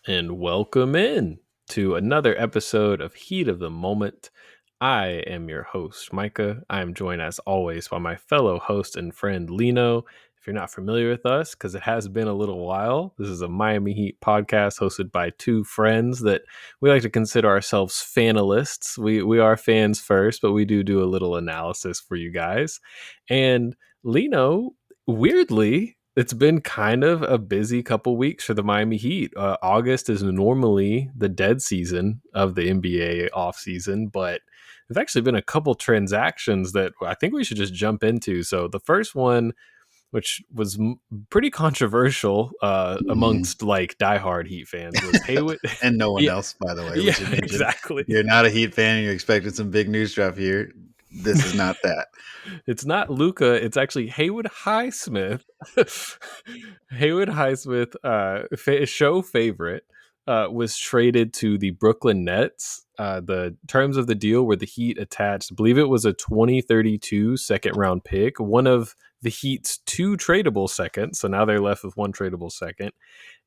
and welcome in to another episode of Heat of the Moment. I am your host, Micah. I am joined as always by my fellow host and friend, Lino. If you're not familiar with us, because it has been a little while, this is a Miami Heat podcast hosted by two friends that we like to consider ourselves fanalists. We are fans first, but we do a little analysis for you guys. And Lino, weirdly, it's been kind of a busy couple weeks for the Miami Heat. August is normally the dead season of the NBA offseason, but there's actually been a couple transactions that I think we should just jump into. So the first one, which was pretty controversial Mhm. amongst like diehard Heat fans, was Haywood. And no one Yeah, else, by the way, we yeah, should mention. exactly. If you're not a Heat fan and you're expecting some big news drop here, this is not that. It's not Luca. It's actually Haywood Highsmith. Haywood Highsmith, show favorite, was traded to the Brooklyn Nets. The terms of the deal were the Heat attached, I believe it was a 2032 second round pick, one of the Heat's two tradable seconds. So now they're left with one tradable second.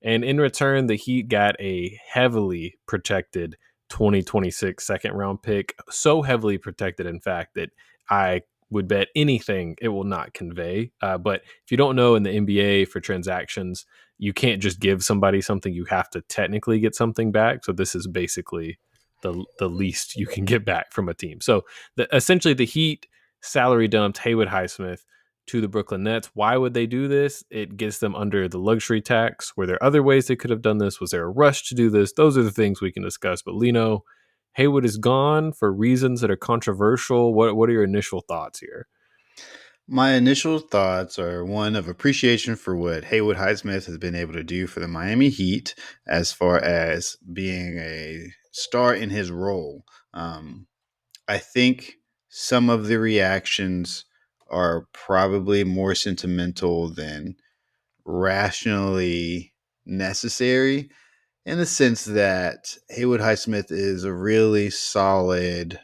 And in return, the Heat got a heavily protected 2026 second round pick. So heavily protected, in fact, that I would bet anything it will not convey. But if you don't know, in the NBA for transactions, you can't just give somebody something. You have to technically get something back. So this is basically the least you can get back from a team. So essentially the Heat salary dumped Haywood Highsmith to the Brooklyn Nets. Why would they do this? It gets them under the luxury tax. Were there other ways they could have done this? Was there a rush to do this? Those are the things we can discuss. But Lino, Haywood is gone for reasons that are controversial. What are your initial thoughts here? My initial thoughts are one of appreciation for what Haywood Highsmith has been able to do for the Miami Heat as far as being a star in his role. I think some of the reactions are probably more sentimental than rationally necessary, in the sense that Haywood Highsmith is a really solid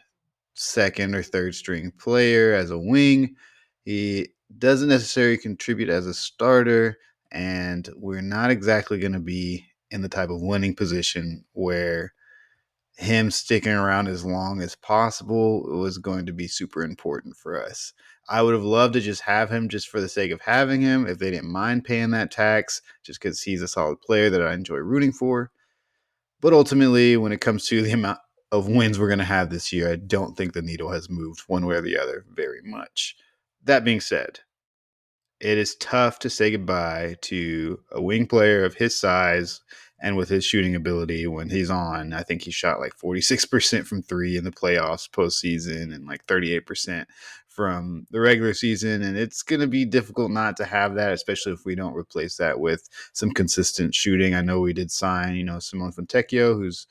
second or third string player as a wing. He doesn't necessarily contribute as a starter, and we're not exactly going to be in the type of winning position where him sticking around as long as possible was going to be super important for us. I would have loved to just have him just for the sake of having him if they didn't mind paying that tax, just because he's a solid player that I enjoy rooting for. But ultimately, when it comes to the amount of wins we're going to have this year, I don't think the needle has moved one way or the other very much. That being said, it is tough to say goodbye to a wing player of his size and with his shooting ability when he's on. I think he shot like 46% from three in the playoffs postseason and like 38% from the regular season. And it's going to be difficult not to have that, especially if we don't replace that with some consistent shooting. I know we did sign, Simone Fontecchio, who's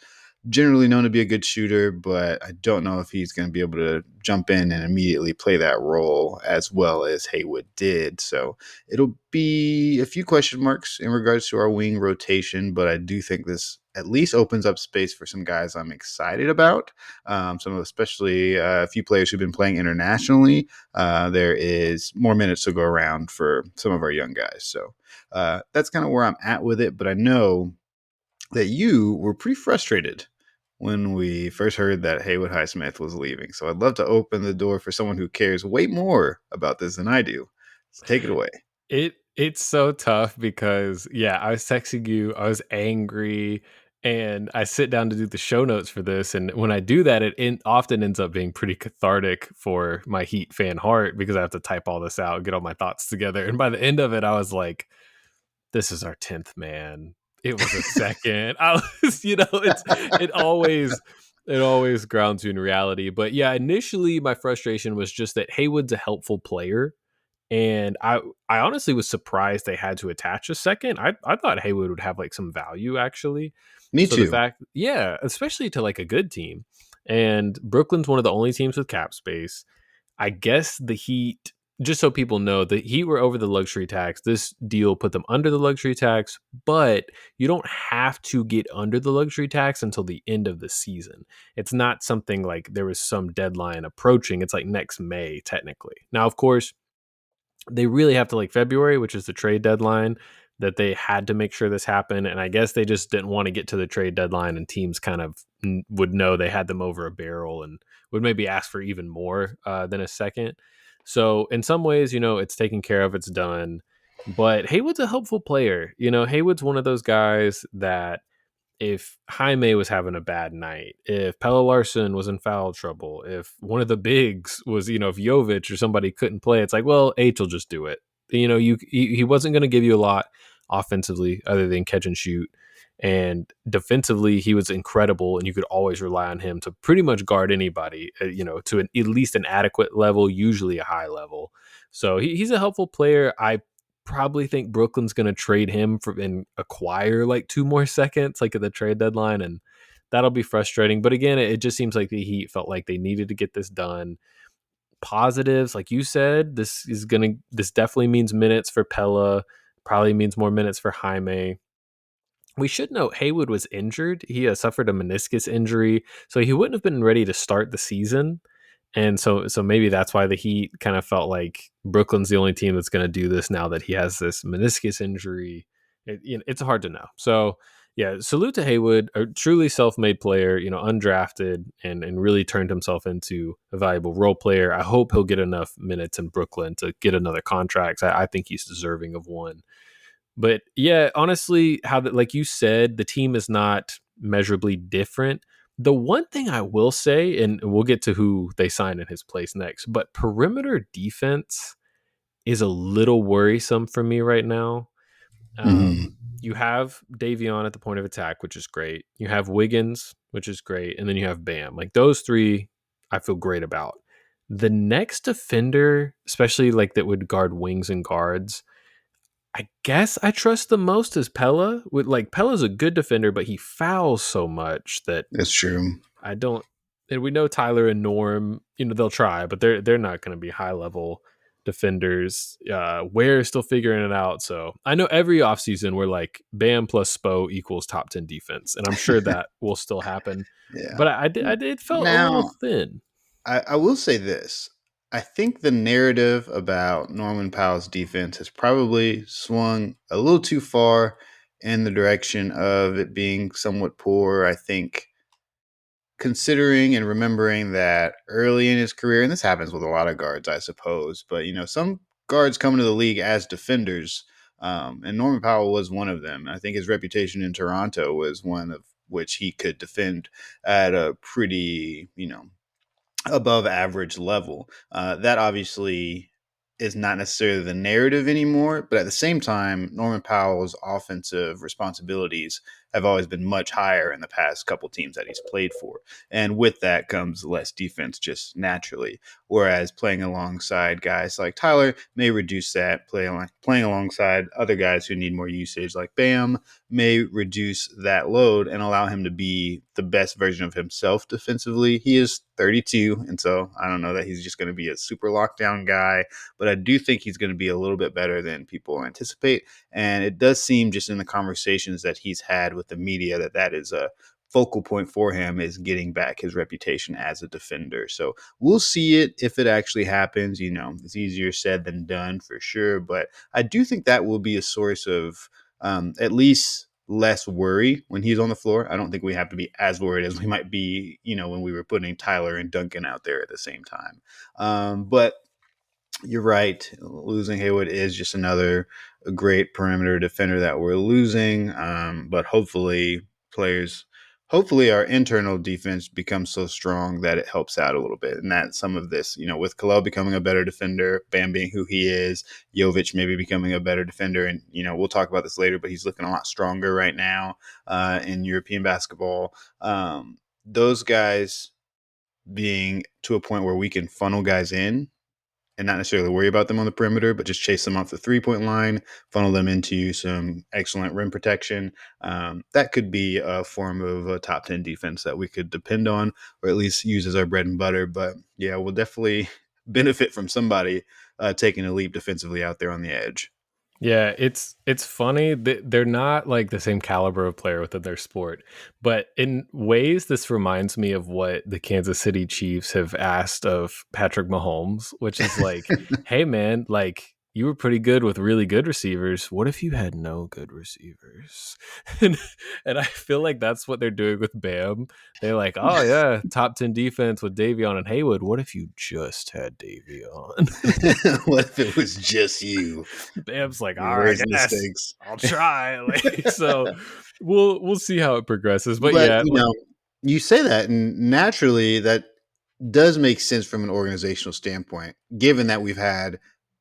generally known to be a good shooter, but I don't know if he's going to be able to jump in and immediately play that role as well as Haywood did. So it'll be a few question marks in regards to our wing rotation, but I do think this at least opens up space for some guys I'm excited about. Especially a few players who've been playing internationally. There is more minutes to go around for some of our young guys. So that's kind of where I'm at with it. But I know that you were pretty frustrated when we first heard that Haywood Highsmith was leaving. So I'd love to open the door for someone who cares way more about this than I do. So take it away. It's so tough because I was texting you, I was angry, and I sit down to do the show notes for this, and when I do that, often ends up being pretty cathartic for my Heat fan heart because I have to type all this out, get all my thoughts together, and by the end of it, I was like, "This is our 10th man. It was a second." I was, it always grounds you in reality. But yeah, initially my frustration was just that Haywood's a helpful player and I honestly was surprised they had to attach a second. I thought Haywood would have like some value actually. Me So the too. fact, yeah, especially to like a good team. And Brooklyn's one of the only teams with cap space. I guess the Heat, just so people know, the Heat were over the luxury tax. This deal put them under the luxury tax, but you don't have to get under the luxury tax until the end of the season. It's not something like there was some deadline approaching. It's like next May, technically. Now, of course, they really have to like February, which is the trade deadline, that they had to make sure this happened. And I guess they just didn't want to get to the trade deadline and teams kind of would know they had them over a barrel and would maybe ask for even more than a second. So in some ways, it's taken care of, it's done. But Haywood's a helpful player. Haywood's one of those guys that if Jaime was having a bad night, if Pelle Larsson was in foul trouble, if one of the bigs was, if Jovic or somebody couldn't play, it's like, well, H will just do it. He wasn't going to give you a lot offensively other than catch and shoot. And defensively, he was incredible, and you could always rely on him to pretty much guard anybody, to at least an adequate level, usually a high level. So he's a helpful player. I probably think Brooklyn's going to trade him and acquire like 2 more seconds, like at the trade deadline, and that'll be frustrating. But again, it just seems like the Heat felt like they needed to get this done. Positives, like you said, this definitely means minutes for Pella, probably means more minutes for Jaime. We should note Haywood was injured. He suffered a meniscus injury, so he wouldn't have been ready to start the season. And so maybe that's why the Heat kind of felt like Brooklyn's the only team that's going to do this now that he has this meniscus injury. It's hard to know. So yeah, salute to Haywood, a truly self-made player, undrafted and really turned himself into a valuable role player. I hope he'll get enough minutes in Brooklyn to get another contract. I think he's deserving of one. But yeah, honestly, like you said, the team is not measurably different. The one thing I will say, and we'll get to who they sign in his place next, but perimeter defense is a little worrisome for me right now. Mm-hmm. You have Davion at the point of attack, which is great. You have Wiggins, which is great. And then you have Bam. Like those three, I feel great about. The next defender, especially like that would guard wings and guards, I guess I trust the most is Pella. With like Pella's a good defender, but he fouls so much that That's true. I don't. And we know Tyler and Norm, they'll try, but they're not going to be high level defenders. We're still figuring it out. So I know every offseason we're like Bam plus Spo equals top 10 defense, and I'm sure that will still happen. Yeah. But I did felt a little Now, thin. I will say this. I think the narrative about Norman Powell's defense has probably swung a little too far in the direction of it being somewhat poor. I think considering and remembering that early in his career, and this happens with a lot of guards, I suppose, but some guards come into the league as defenders, and Norman Powell was one of them. I think his reputation in Toronto was one of which he could defend at a pretty, above average level. That obviously is not necessarily the narrative anymore, but at the same time, Norman Powell's offensive responsibilities have always been much higher in the past couple teams that he's played for. And with that comes less defense just naturally. Whereas playing alongside guys like Tyler may reduce that. Playing alongside other guys who need more usage like Bam may reduce that load and allow him to be the best version of himself defensively. He is 32, and so I don't know that he's just going to be a super lockdown guy, but I do think he's going to be a little bit better than people anticipate. And it does seem just in the conversations that he's had with the media that is a focal point for him, is getting back his reputation as a defender. So we'll see it if it actually happens. It's easier said than done for sure, but I do think that will be a source of at least less worry when he's on the floor. I don't think we have to be as worried as we might be, when we were putting Tyler and Duncan out there at the same time. But you're right. Losing Haywood is just another great perimeter defender that we're losing. But hopefully our internal defense becomes so strong that it helps out a little bit. And that some of this, with Kalel becoming a better defender, Bam being who he is, Jovic maybe becoming a better defender. And, we'll talk about this later, but he's looking a lot stronger right now in European basketball. Those guys being to a point where we can funnel guys in and not necessarily worry about them on the perimeter, but just chase them off the 3-point line, funnel them into some excellent rim protection. That could be a form of a top 10 defense that we could depend on, or at least use as our bread and butter. But yeah, we'll definitely benefit from somebody taking a leap defensively out there on the edge. Yeah, it's funny that they're not like the same caliber of player within their sport, but in ways this reminds me of what the Kansas City Chiefs have asked of Patrick Mahomes, which is like, hey man, like you were pretty good with really good receivers. What if you had no good receivers? and, and I feel like that's what they're doing with Bam. They're like, oh yeah, top 10 defense with Davion and Haywood. What if you just had Davion? What if it was just you? Bam's like, all right, Raising the yes, stakes. I'll try. Like, so we'll see how it progresses. But But yeah, you say that, and naturally, that does make sense from an organizational standpoint, given that we've had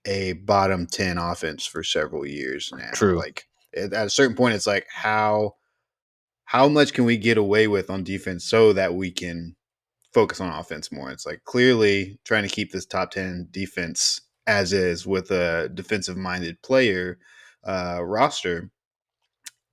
a bottom 10 offense for several years now. true. Like at a certain point, it's like how much can we get away with on defense so that we can focus on offense more? It's like clearly trying to keep this top 10 defense as is with a defensive minded player roster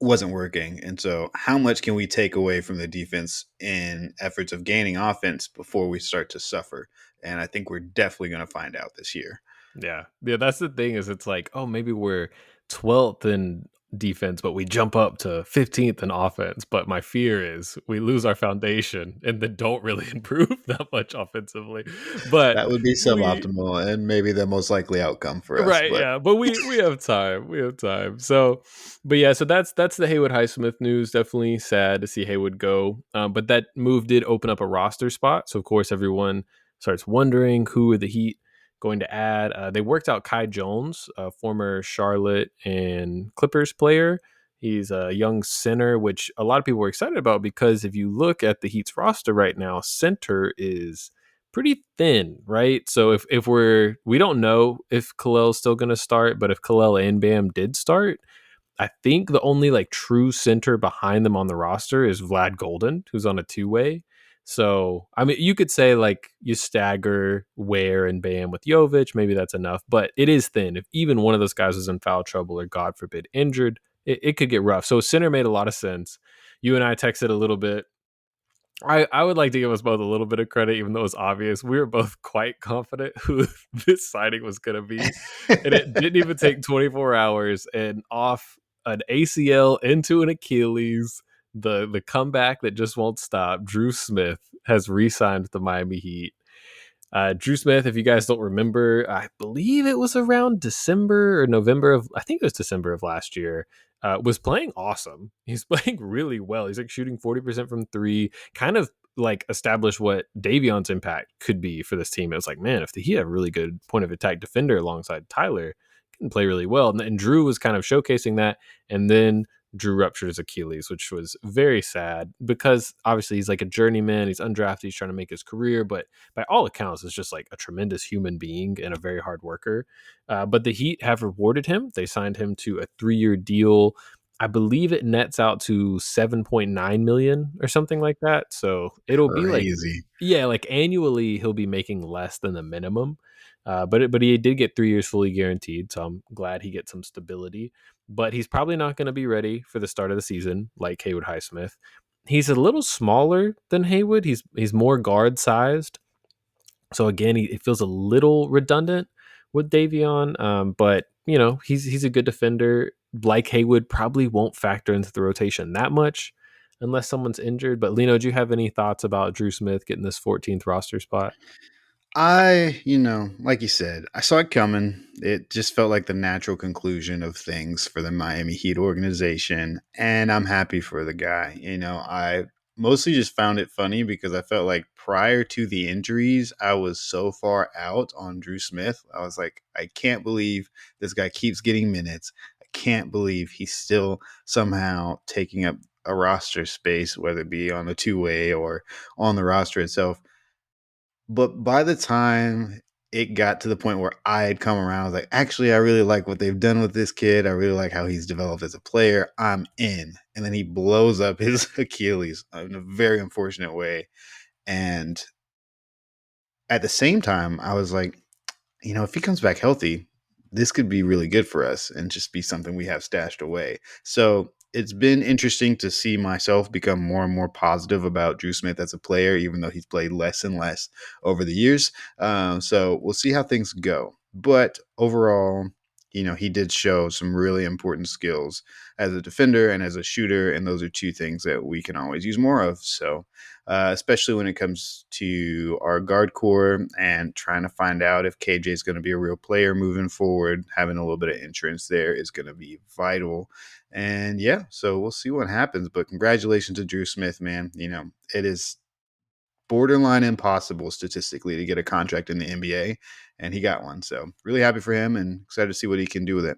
wasn't working. And so, how much can we take away from the defense in efforts of gaining offense before we start to suffer? And I think we're definitely going to find out this year. Yeah. Yeah, that's the thing is it's like, oh, maybe we're 12th in defense, but we jump up to 15th in offense. But my fear is we lose our foundation and then don't really improve that much offensively. But That would be we suboptimal and maybe the most likely outcome for us. right, But yeah, but we have time. We have time. So, but yeah, so that's the Haywood Highsmith news. Definitely sad to see Haywood go. But that move did open up a roster spot. So of course everyone starts wondering who are the Heat going to add. They worked out Kai Jones, a former Charlotte and Clippers player. He's a young center, which a lot of people were excited about because if you look at the Heat's roster right now, center is pretty thin, right? So if we don't know if Kalel's still going to start, but if Kalel and Bam did start, I think the only like true center behind them on the roster is Vlad Golden, who's on a two-way. So I mean, you could say like you stagger Ware and Bam with Jovic, maybe that's enough, but it is thin. If even one of those guys is in foul trouble or God forbid injured, it could get rough. So center made a lot of sense. You and I texted a little bit. I would like to give us both a little bit of credit, even though it was obvious. We were both quite confident who this signing was going to be. And it didn't even take 24 hours. And off an ACL into an Achilles, the comeback that just won't stop, Drew Smith has re signed with the Miami Heat. Drew Smith, if you guys don't remember, I believe it was around December or November of, I think it was December of last year, was playing awesome. He's playing really well. He's like shooting 40% from three, kind of like established what Davion's impact could be for this team. It was like, man, if he had a really good point of attack defender alongside Tyler, can play really well. And Drew was kind of showcasing that. And then Drew ruptured his Achilles, which was very sad because obviously he's like a journeyman. He's undrafted. He's trying to make his career, but by all accounts, is just like a tremendous human being and a very hard worker. But the Heat have rewarded him. They signed him to a 3-year deal. I believe it nets out to 7.9 million or something like that. So it'll be like, crazy. yeah, like annually he'll be making less than the minimum. But he did get 3 years fully guaranteed, so I'm glad he gets some stability. But he's probably not going to be ready for the start of the season like Haywood Highsmith. He's a little smaller than Haywood. He's more guard sized, so again, it feels a little redundant with Davion. But you know, he's a good defender. Like Haywood, probably won't factor into the rotation that much unless someone's injured. But Lino, do you have any thoughts about Drew Smith getting this 14th roster spot? Like you said, I saw it coming. It just felt like the natural conclusion of things for the Miami Heat organization. And I'm happy for the guy. I mostly just found it funny because I felt like prior to the injuries, I was so far out on Drew Smith. I was like, I can't believe this guy keeps getting minutes. I can't believe he's still somehow taking up a roster space, whether it be on the two-way or on the roster itself. But by the time it got to the point where I had come around, I was like, actually, I really like what they've done with this kid. I really like how he's developed as a player. I'm in. And then he blows up his Achilles in a very unfortunate way. And at the same time, I was like, if he comes back healthy, this could be really good for us and just be something we have stashed away. So it's been interesting to see myself become more and more positive about Drew Smith as a player, even though he's played less and less over the years. So we'll see how things go. But overall, he did show some really important skills as a defender and as a shooter, and those are two things that we can always use more of. So, especially when it comes to our guard core and trying to find out if KJ is going to be a real player moving forward, having a little bit of insurance there is going to be vital. And yeah, so we'll see what happens. But congratulations to Drew Smith, man. It is borderline impossible statistically to get a contract in the NBA, and he got one. So really happy for him and excited to see what he can do with it.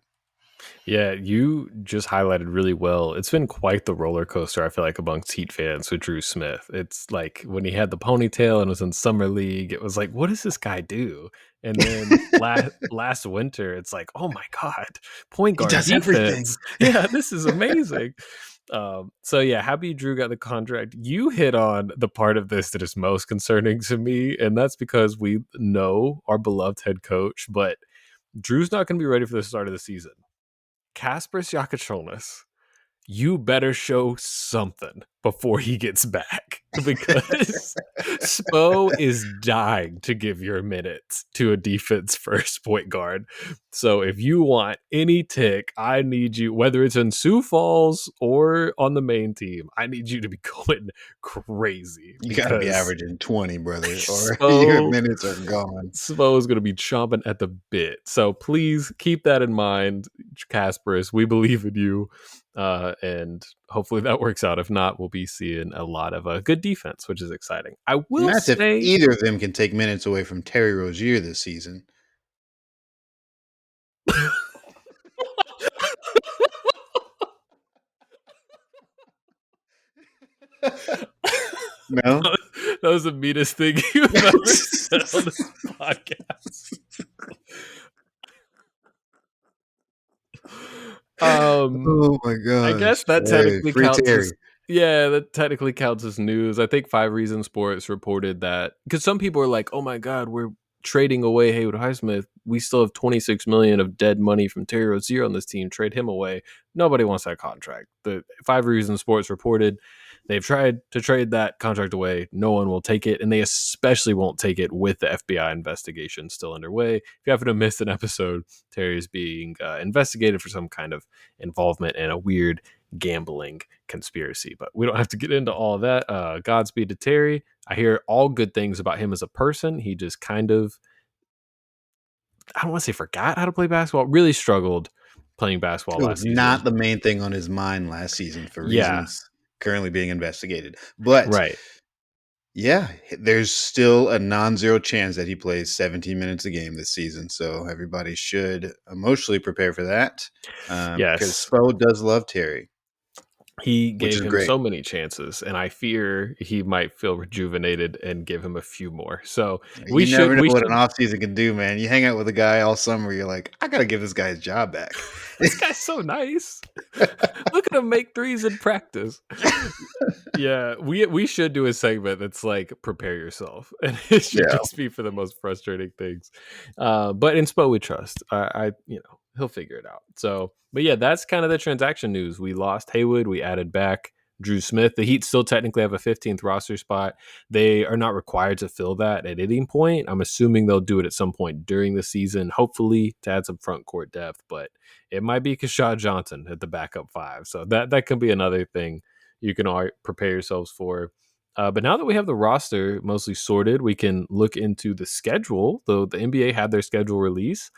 Yeah, you just highlighted really well. It's been quite the roller coaster, I feel like, amongst Heat fans with Drew Smith. It's like when he had the ponytail and was in summer league, it was like, what does this guy do? And then last winter, it's like, oh my God, point He guard does everything. defense. Yeah, this is amazing. So yeah, happy Drew got the contract. You hit on the part of this that is most concerning to me, and that's because we know our beloved head coach, but Drew's not going to be ready for the start of the season. Kasper Siakachonis, you better show something before he gets back because Spo is dying to give your minutes to a defense first point guard. So if you want any tick, I need you, whether it's in Sioux Falls or on the main team, I need you to be going crazy You got to be because averaging 20, brother, or your Spo minutes are gone. Smo is going to be chomping at the bit. So please keep that in mind, Kasparis. We believe in you. And hopefully that works out. If not, we'll be seeing a lot of good defense, which is exciting. I And will that's if say, either of them can take minutes away from Terry Rozier this season. No? that was the meanest thing you've ever said on this podcast. Oh my I guess gosh. that Hey, technically free counts Terry. as that technically counts as news. I think 5 Reason Sports reported that because some people are like, "Oh my God, we're trading away Haywood Highsmith. We still have 26 million of dead money from Terry Rozier on this team. Trade him away." Nobody wants that contract. The 5 Reason Sports reported they've tried to trade that contract away. No one will take it, and they especially won't take it with the FBI investigation still underway. If you happen to miss an episode, Terry is being investigated for some kind of involvement in a weird gambling conspiracy. But we don't have to get into all of that. Godspeed to Terry. I hear all good things about him as a person. He just kind of, I don't want to say forgot how to play basketball, really struggled playing basketball It was last season. not the main thing on his mind last season for Yeah, reasons currently being investigated. But right. yeah, there's still a non-zero chance that he plays 17 minutes a game this season. So everybody should emotionally prepare for that because Yes. Spo does love Terry, He which gave is him great. so many chances, and I fear he might feel rejuvenated and give him a few more. So You never know we what an should. offseason can do, man. You hang out with a guy all summer, you're like, I got to give this guy his job back. This guy's so nice. Look at him make threes in practice. Yeah, we should do a segment that's like prepare yourself, and it should Yeah. just be for the most frustrating things. But in Spo we trust. He'll figure it out. So, but yeah, that's kind of the transaction news. We lost Haywood. We added back Drew Smith. The Heat still technically have a 15th roster spot. They are not required to fill that at any point. I'm assuming they'll do it at some point during the season, hopefully to add some front court depth. But it might be Kashad Johnson at the backup five. So that could be another thing you can all prepare yourselves for. But now that we have the roster mostly sorted, we can look into the schedule. Though the NBA had their schedule release,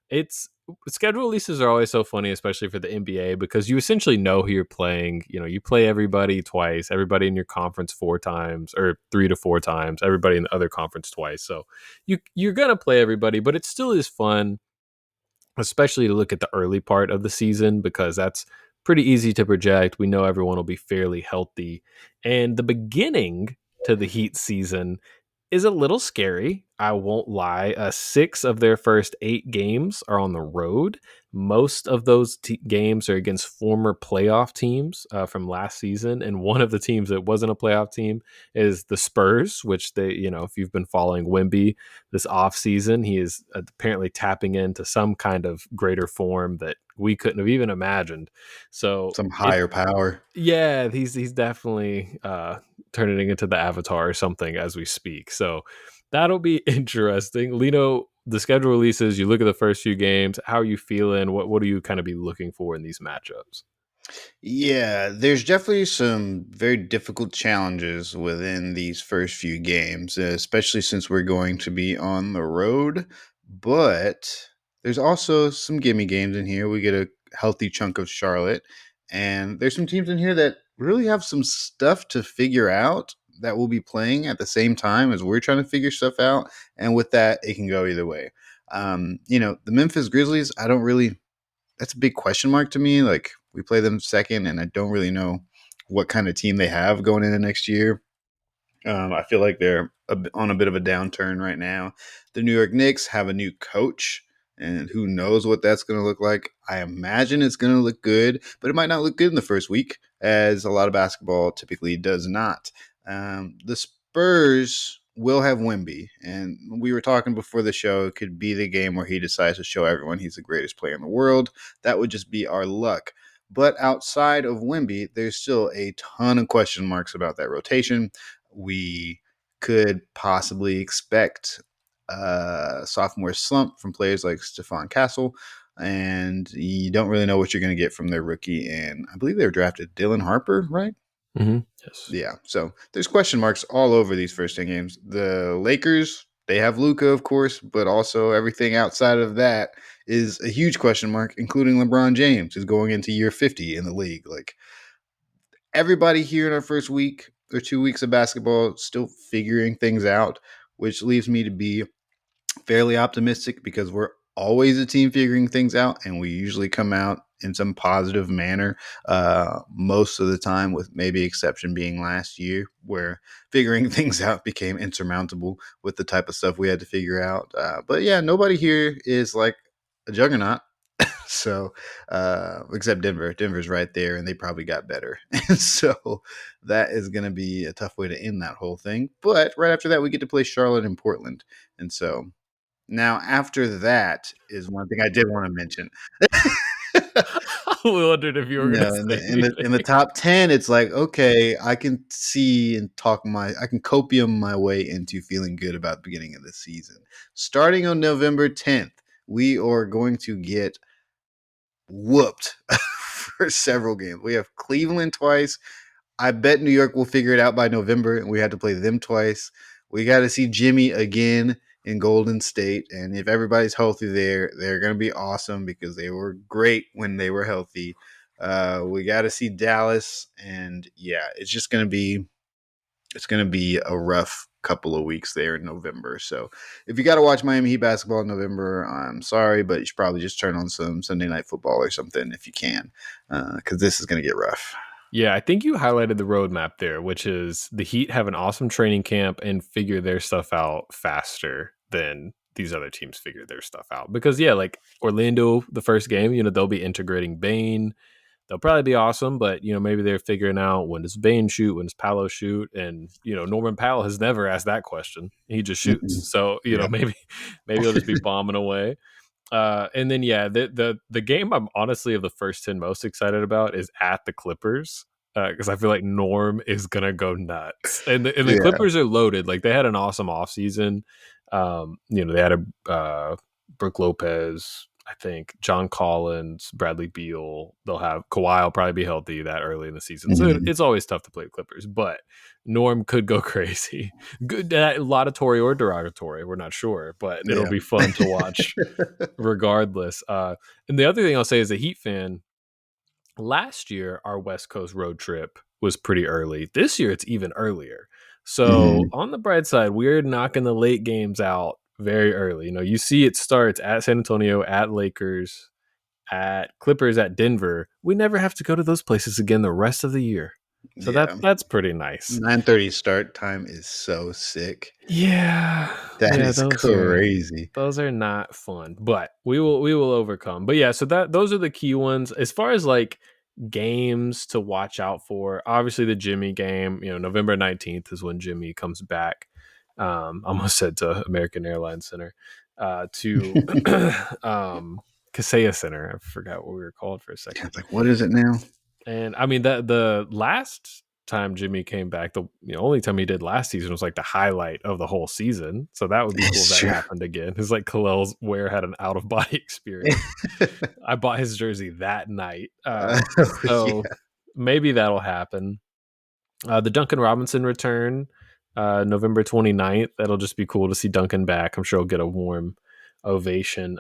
it's schedule releases are always so funny, especially for the NBA, because you essentially know who you're playing. You know, you play everybody twice, everybody in your conference 4 times or 3 to 4 times, everybody in the other conference twice. So you're gonna play everybody, but it still is fun, especially to look at the early part of the season because that's pretty easy to project. We know everyone will be fairly healthy. And the beginning to the Heat season is a little scary. I won't lie. 6 of their first 8 games are on the road. Most of those games are against former playoff teams from last season. And one of the teams that wasn't a playoff team is the Spurs, which if you've been following Wemby this offseason, he is apparently tapping into some kind of greater form that we couldn't have even imagined. So Some higher power. yeah, he's definitely turning into the Avatar or something as we speak. So that'll be interesting. Lino, the schedule releases, you look at the first few games. How are you feeling? What do you kind of be looking for in these matchups? Yeah, there's definitely some very difficult challenges within these first few games, especially since we're going to be on the road. But there's also some gimme games in here. We get a healthy chunk of Charlotte, and there's some teams in here that really have some stuff to figure out that will be playing at the same time as we're trying to figure stuff out. And with that, it can go either way. The Memphis Grizzlies, I don't really that's a big question mark to me. Like we play them second, and I don't really know what kind of team they have going into next year. I feel like they're on a bit of a downturn right now. The New York Knicks have a new coach, and who knows what that's going to look like. I imagine it's going to look good, but it might not look good in the first week, as a lot of basketball typically does not. The Spurs will have Wemby, and we were talking before the show. It could be the game where he decides to show everyone he's the greatest player in the world. That would just be our luck. But outside of Wemby, there's still a ton of question marks about that rotation. We could possibly expect a sophomore slump from players like Stephon Castle, and you don't really know what you're going to get from their rookie. And I believe they were drafted Dylan Harper, right? Mm-hmm. Yes. Yeah. So there's question marks all over these first 10 games. The Lakers, they have Luka, of course, but also everything outside of that is a huge question mark, including LeBron James, who's going into year 50 in the league. Like, everybody here in our first week or 2 weeks of basketball still figuring things out, which leaves me to be fairly optimistic because we're always a team figuring things out, and we usually come out in some positive manner most of the time, with maybe exception being last year where figuring things out became insurmountable with the type of stuff we had to figure out. But yeah, nobody here is like a juggernaut. So, except Denver. Denver's right there, and they probably got better. And so that is going to be a tough way to end that whole thing. But right after that, we get to play Charlotte and Portland. And so now after that is one thing I did want to mention. I wondered if you were going to No, say in the anything. top 10, it's like, okay, I can see and I can copium my way into feeling good about the beginning of the season. Starting on November 10th, we are going to get whooped for several games. We have Cleveland twice. I bet New York will figure it out by November, and we had to play them twice. We got to see Jimmy again in Golden State, and if everybody's healthy there, they're going to be awesome because they were great when they were healthy. We got to see Dallas, and yeah, it's going to be a rough couple of weeks there in November. So if you got to watch Miami Heat basketball in November, I'm sorry, but you should probably just turn on some Sunday Night Football or something if you can, because this is going to get rough. Yeah, I think you highlighted the roadmap there, which is the Heat have an awesome training camp and figure their stuff out faster than these other teams figure their stuff out. Because yeah, like Orlando, the first game, they'll be integrating Bane. They'll probably be awesome, but maybe they're figuring out when does Bane shoot, when does Paolo shoot, and Norman Powell has never asked that question. He just shoots. Mm-mm. So Yeah. maybe he'll just be bombing away. And then yeah, the game I'm honestly of the first 10 most excited about is at the Clippers. Because I feel like Norm is gonna go nuts, and the Yeah. Clippers are loaded. Like they had an awesome offseason. They had a Brooke Lopez, I think, John Collins, Bradley Beal. They'll have Kawhi will probably be healthy that early in the season, so Mhm. it's always tough to play Clippers. But Norm could go crazy. Good, laudatory or derogatory, we're not sure, but it'll Yeah. be fun to watch regardless. And the other thing I'll say as a Heat fan, last year our West Coast road trip was pretty early. This year it's even earlier. So Mhm. on the bright side, we're knocking the late games out very early. You see it starts at San Antonio, at Lakers, at Clippers, at Denver. We never have to go to those places again the rest of the year. So Yeah. that's pretty nice. 9:30 start time is so sick. Yeah. That Yeah, is crazy. those are not fun, but we will overcome. But yeah, so those are the key ones as far as like games to watch out for. Obviously the Jimmy game, November 19th is when Jimmy comes back. Almost said to American Airlines Center, to Kaseya Center. I forgot what we were called for a second. It's like, what is it now? And I mean the last time Jimmy came back. The only time he did last season was like the highlight of the whole season. So that would be cool if It's that true. happened again. It's like Khalil Ware had an out of body experience. I bought his jersey that night. So Yeah. maybe that'll happen. The Duncan Robinson return, November 29th. That'll just be cool to see Duncan back. I'm sure he'll get a warm ovation.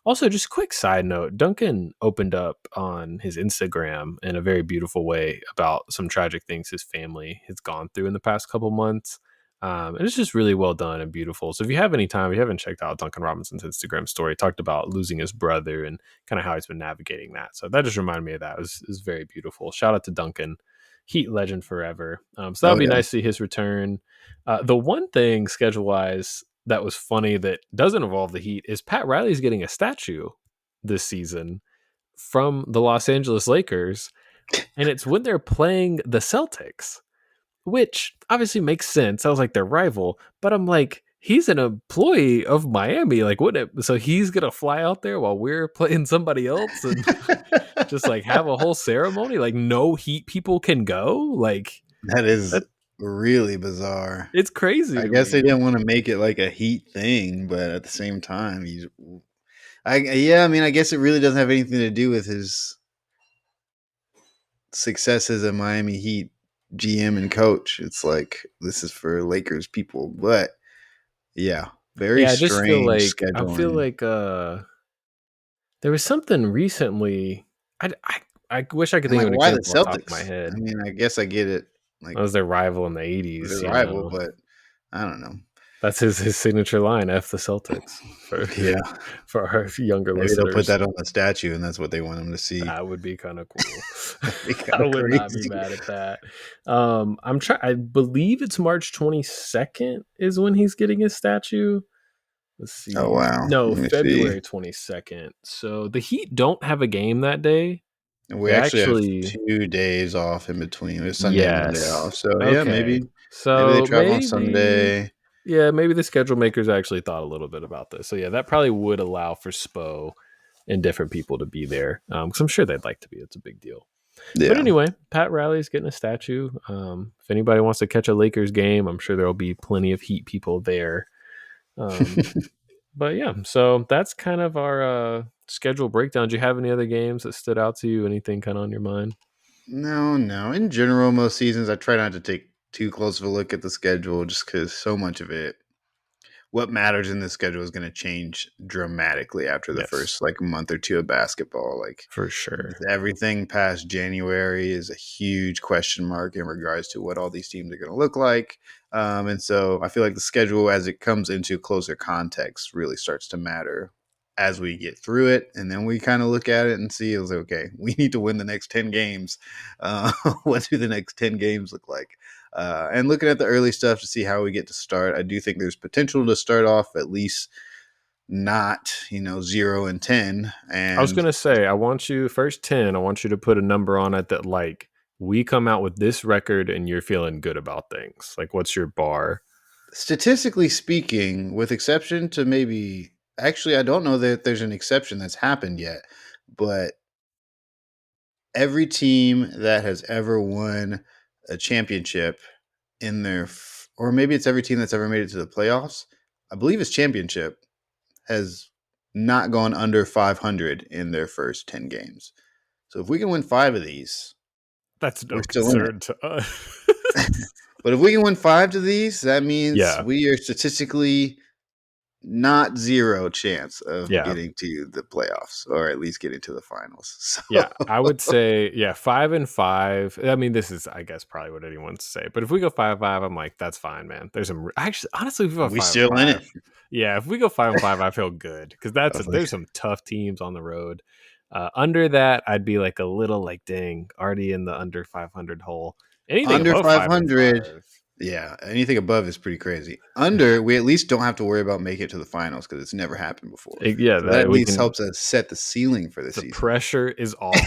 Also, just a quick side note, Duncan opened up on his Instagram in a very beautiful way about some tragic things his family has gone through in the past couple months. And it's just really well done and beautiful. So if you have any time, if you haven't checked out Duncan Robinson's Instagram story, he talked about losing his brother and kind of how he's been navigating that. So that just reminded me of that. It was very beautiful. Shout out to Duncan, Heat legend forever. So that'll Oh be yeah. nice to see his return. The one thing schedule wise that was funny that doesn't involve the Heat is Pat Riley's getting a statue this season from the Los Angeles Lakers, and it's when they're playing the Celtics, which obviously makes sense. I was like their rival, but I'm like, he's an employee of Miami. Like, what? So he's gonna fly out there while we're playing somebody else and just like have a whole ceremony. Like, no Heat people can go. Like, That is that really bizarre. it's crazy I to guess they me. didn't want to make it like a Heat thing, but at the same time, yeah, I mean, I guess it really doesn't have anything to do with his success as a Miami Heat GM and coach. It's like this is for Lakers people, but yeah, very Yeah, I just feel strange like scheduling. there was something recently. I wish I could And think of like, an why the example off the top of my Celtics? I head. mean, I guess I get it. That Like, was their rival in the their '80s. rival, but I don't know. That's his signature line. F the Celtics for Yeah, for our younger maybe they'll put listeners. that on the statue, and that's what they want them to see. That would be kind of cool. That'd be kind I of would not be crazy. mad at that. I'm trying. I believe it's March 22nd is when he's getting his statue. Let's Oh see. wow, No, let me see. February 22nd. So the Heat don't have a game that day. And we They actually have actually, 2 days off in between. There's Sunday and Monday yes. off. So yeah, Okay. maybe they So travel on maybe, Sunday. yeah, maybe the schedule makers actually thought a little bit about this. So yeah, that probably would allow for Spo and different people to be there. Because I'm sure they'd like to be. It's a big deal. But Yeah. anyway, Pat Riley's getting a statue. If anybody wants to catch a Lakers game, I'm sure there'll be plenty of Heat people there. Um, but yeah, so that's kind of our schedule breakdown. Do you have any other games that stood out to you? Anything kind of on your mind? No, no. In general, most seasons I try not to take too close of a look at the schedule just because so much of it, what matters in the schedule is going to change dramatically after the Yes, first like month or two of basketball. Like for sure. everything past January is a huge question mark in regards to what all these teams are going to look like. And so I feel like the schedule, as it comes into closer context, really starts to matter as we get through it. And then we kind of look at it and see, it was okay, we need to win the next 10 games. What do the next 10 games look like? And looking at the early stuff to see how we get to start, I do think there's potential to start off at least not 0-10 I was and gonna say, I want you first 10. I want you to put a number on it that like we come out with this record and you're feeling good about things. Like, what's your bar? statistically speaking, with exception to maybe, actually, I don't know that there's an exception that's happened yet, but every team that has ever won a championship in their, or maybe it's every team that's ever made it to the playoffs, I believe it's championship, has not gone under 500 in their first 10 games. So if we can win 5 of these, That's we're no still in concern it. to us. But if we can win 5 of these, that means Yeah, we are statistically not zero chance of yeah. getting to the playoffs or at least getting to the finals. Yeah, So I would say 5-5. I mean, this is I guess probably what anyone would say. But if we go 5-5, I'm like, that's fine, man. There's some actually honestly, if we go we five and still in five, it. yeah, if we go 5-5, I feel good because I was like, there's some tough teams on the road. Under that, I'd be like a little like, dang, already in the under 500 hole. Anything under above 500, 5-5. Yeah, anything above is pretty crazy. Under, we at least don't have to worry about making it to the finals because it's never happened before. Yeah, So that that at we least can. helps us set the ceiling for the The season. pressure is off.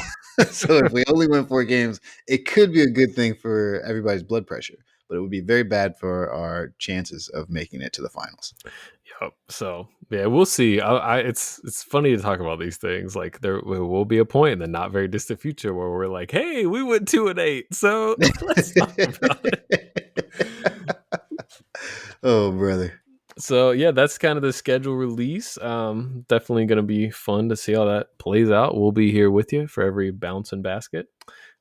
So if we only win 4 games, it could be a good thing for everybody's blood pressure, but it would be very bad for our chances of making it to the finals. Yep. So yeah, we'll see. It's funny to talk about these things. Like there will be a point in the not very distant future where we're like, hey, we went 2-8, so let's talk about it. Oh, brother. So yeah, that's kind of the schedule release. Definitely going to be fun to see how that plays out. We'll be here with you for every bounce and basket.